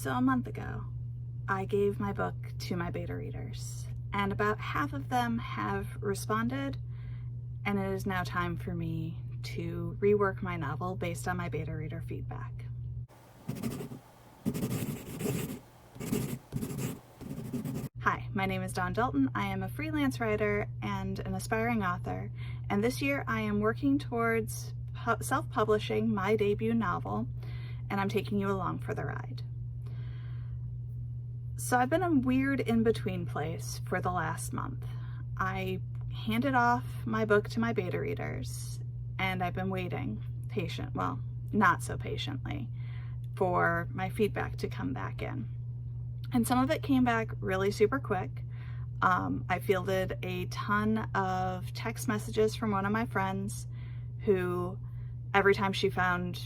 So a month ago, I gave my book to my beta readers, and about half of them have responded, and it is now time for me to rework my novel based on my beta reader feedback. Hi, my name is Dawn Dalton. I am a freelance writer and an aspiring author, and this year I am working towards self-publishing my debut novel, and I'm taking you along for the ride. So I've been a weird in-between place for the last month. I handed off my book to my beta readers, and I've been waiting well, not so patiently, for my feedback to come back in. And some of it came back really super quick. I fielded a ton of text messages from one of my friends who, every time she found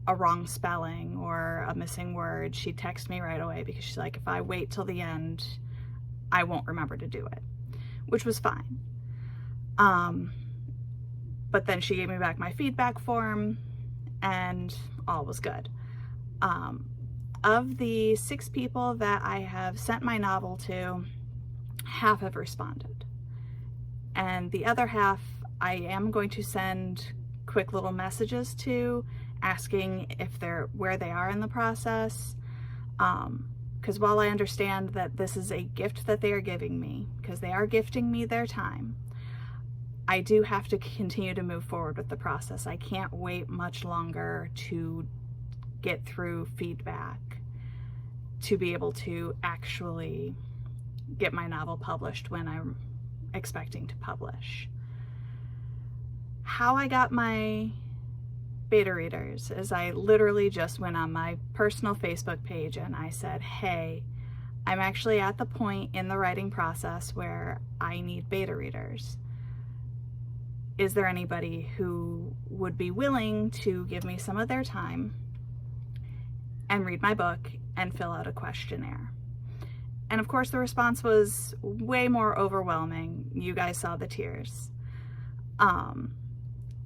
a wrong spelling or a missing word, she'd text me right away because she's like, if I wait till the end, I won't remember to do it, which was fine. But then she gave me back my feedback form and all was good. Of the 6 people that I have sent my novel to, half have responded. And the other half I am going to send quick little messages to, asking if where they are in the process. Because while I understand that this is a gift that they are giving me, because they are gifting me their time, I do have to continue to move forward with the process. I can't wait much longer to get through feedback to be able to actually get my novel published when I'm expecting to publish. How I got my beta readers is I literally just went on my personal Facebook page and I said, hey, I'm actually at the point in the writing process where I need beta readers. Is there anybody who would be willing to give me some of their time and read my book and fill out a questionnaire? And of course the response was way more overwhelming. You guys saw the tears.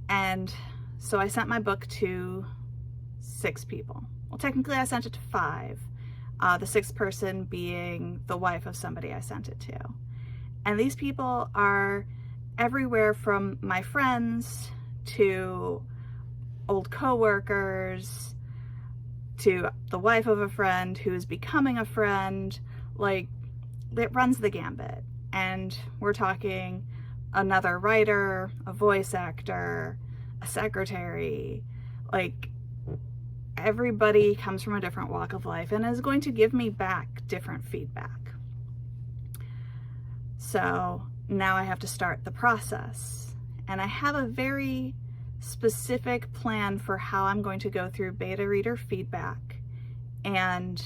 And so I sent my book to 6 people. Well, technically I sent it to 5, the 6th person being the wife of somebody I sent it to. And these people are everywhere from my friends to old coworkers to the wife of a friend who is becoming a friend. Like, it runs the gambit. And we're talking another writer, a voice actor, a secretary. Like, everybody comes from a different walk of life and is going to give me back different feedback. So now I have to start the process, and I have a very specific plan for how I'm going to go through beta reader feedback and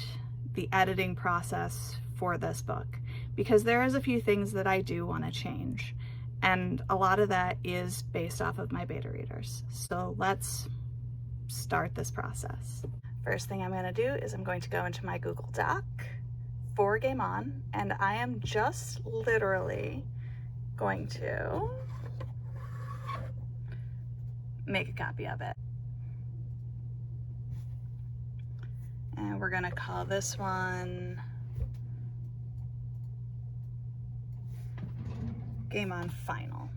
the editing process for this book, because there is a few things that I do want to change, and a lot of that is based off of my beta readers. So let's start this process. First thing I'm going to do is I'm going to go into my Google Doc for Game On, and I am just literally going to make a copy of it. And we're going to call this one Game On Final.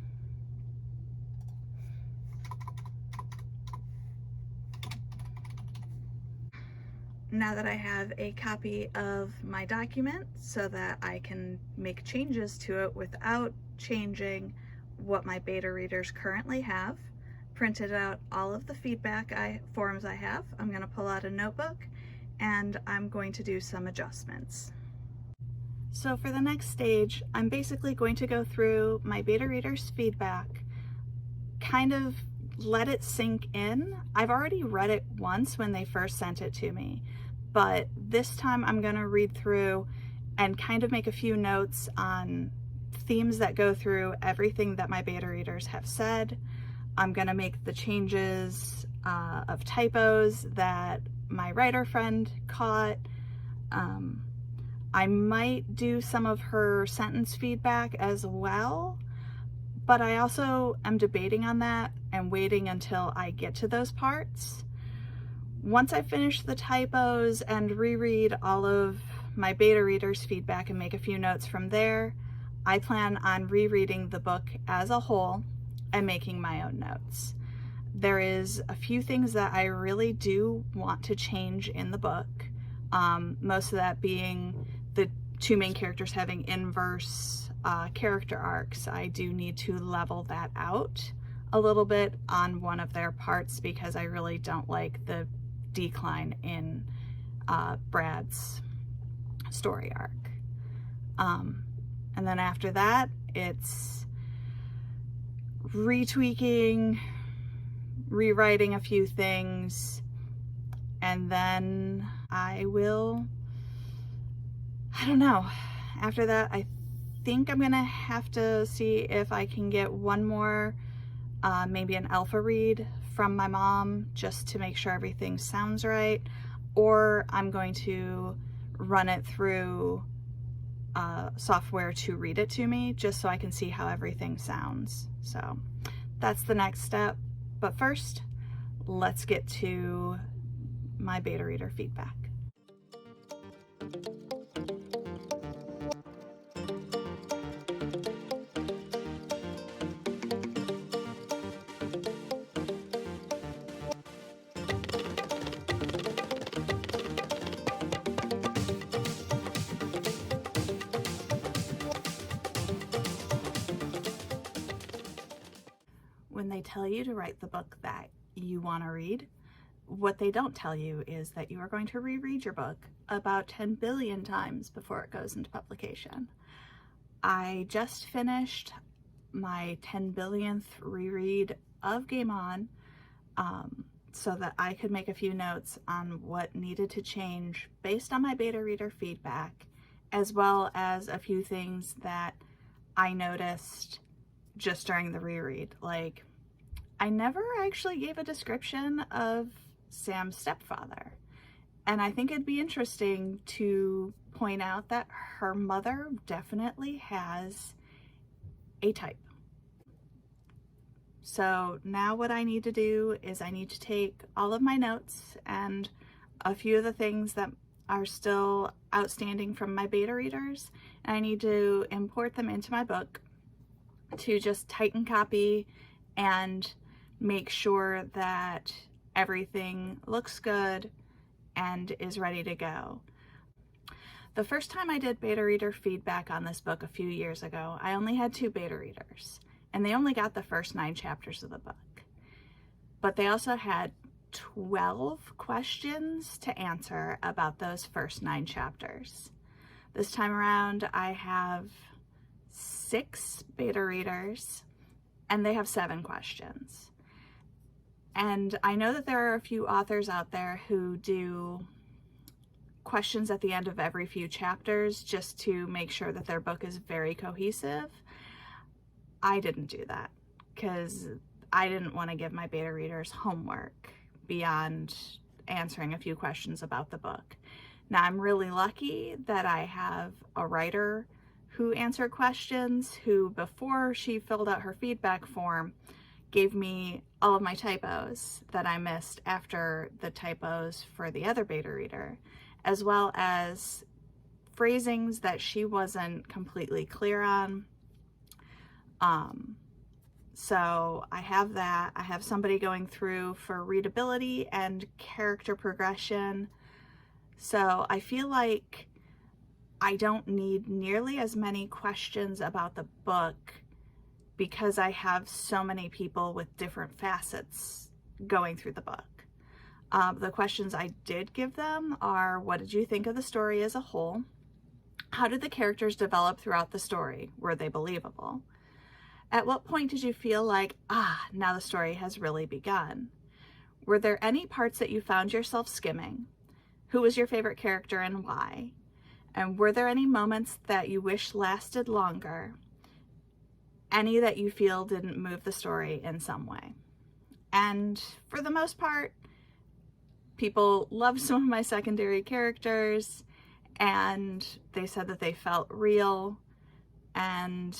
Now that I have a copy of my document so that I can make changes to it without changing what my beta readers currently have, printed out all of the feedback forms I have, I'm going to pull out a notebook and I'm going to do some adjustments. So for the next stage, I'm basically going to go through my beta readers' feedback, kind of let it sink in. I've already read it once when they first sent it to me, but this time I'm going to read through and kind of make a few notes on themes that go through everything that my beta readers have said. I'm going to make the changes of typos that my writer friend caught. I might do some of her sentence feedback as well, but I also am debating on that and waiting until I get to those parts. Once I finish the typos and reread all of my beta readers' feedback and make a few notes from there, I plan on rereading the book as a whole and making my own notes. There is a few things that I really do want to change in the book, most of that being the two main characters having inverse character arcs. I do need to level that out a little bit on one of their parts because I really don't like the decline in Brad's story arc. And then after that, it's retweaking, rewriting a few things, and then I don't know. After that, I think I'm gonna have to see if I can get one more, maybe an alpha read from my mom just to make sure everything sounds right, or I'm going to run it through software to read it to me just so I can see how everything sounds. So that's the next step. But first, let's get to my beta reader feedback. When they tell you to write the book that you want to read, what they don't tell you is that you are going to reread your book about 10 billion times before it goes into publication. I just finished my 10 billionth reread of Game On, so that I could make a few notes on what needed to change based on my beta reader feedback, as well as a few things that I noticed just during the reread. Like, I never actually gave a description of Sam's stepfather, and I think it'd be interesting to point out that her mother definitely has a type. So now what I need to do is I need to take all of my notes and a few of the things that are still outstanding from my beta readers, and I need to import them into my book to just tighten copy and make sure that everything looks good and is ready to go. The first time I did beta reader feedback on this book a few years ago, I only had 2 beta readers, and they only got the first 9 chapters of the book. But they also had 12 questions to answer about those first 9 chapters. This time around, I have 6 beta readers, and they have 7 questions. And I know that there are a few authors out there who do questions at the end of every few chapters just to make sure that their book is very cohesive. I didn't do that because I didn't want to give my beta readers homework beyond answering a few questions about the book. Now, I'm really lucky that I have a writer who answered questions, who before she filled out her feedback form gave me all of my typos that I missed after the typos for the other beta reader, as well as phrasings that she wasn't completely clear on. So I have that. I have somebody going through for readability and character progression. So I feel like I don't need nearly as many questions about the book because I have so many people with different facets going through the book. The questions I did give them are, what did you think of the story as a whole? How did the characters develop throughout the story? Were they believable? At what point did you feel like, now the story has really begun? Were there any parts that you found yourself skimming? Who was your favorite character and why? And were there any moments that you wish lasted longer? Any that you feel didn't move the story in some way? And for the most part, people loved some of my secondary characters, and they said that they felt real and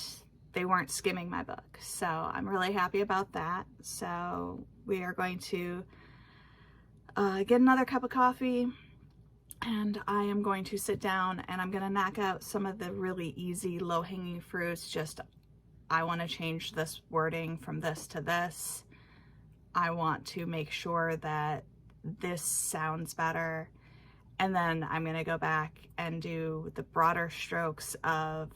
they weren't skimming my book. So I'm really happy about that. So we are going to get another cup of coffee, and I am going to sit down and I'm going to knock out some of the really easy low-hanging fruits. Just, I want to change this wording from this to this. I want to make sure that this sounds better. And then I'm going to go back and do the broader strokes of,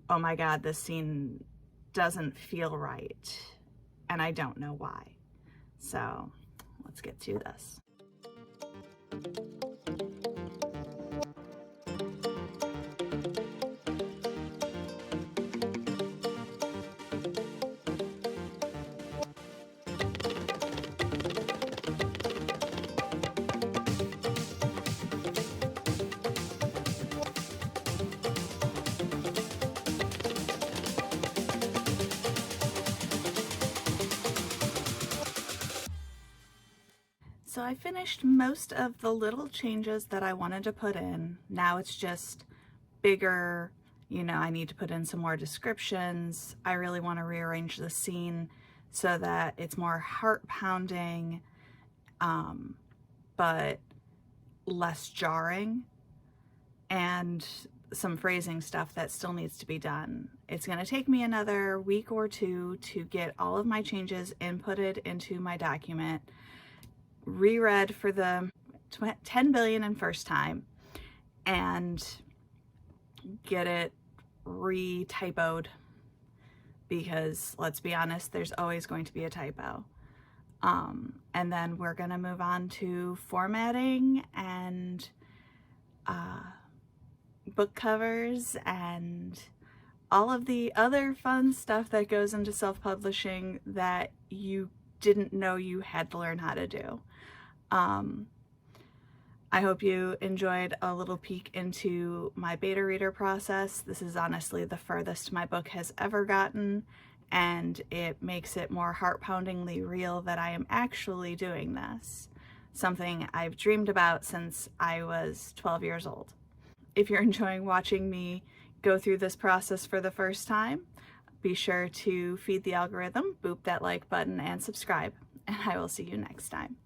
oh my God, this scene doesn't feel right, and I don't know why. So let's get to this. So I finished most of the little changes that I wanted to put in. Now it's just bigger, you know, I need to put in some more descriptions. I really want to rearrange the scene so that it's more heart-pounding, but less jarring, and some phrasing stuff that still needs to be done. It's going to take me another week or two to get all of my changes inputted into my document, reread for the 10 billion and first time, and get it re-typoed, because let's be honest, there's always going to be a typo. And then we're going to move on to formatting and book covers and all of the other fun stuff that goes into self-publishing that you didn't know you had to learn how to do. I hope you enjoyed a little peek into my beta reader process. This is honestly the furthest my book has ever gotten, and it makes it more heart-poundingly real that I am actually doing this, something I've dreamed about since I was 12 years old. If you're enjoying watching me go through this process for the first time, be sure to feed the algorithm, boop that like button, and subscribe, and I will see you next time.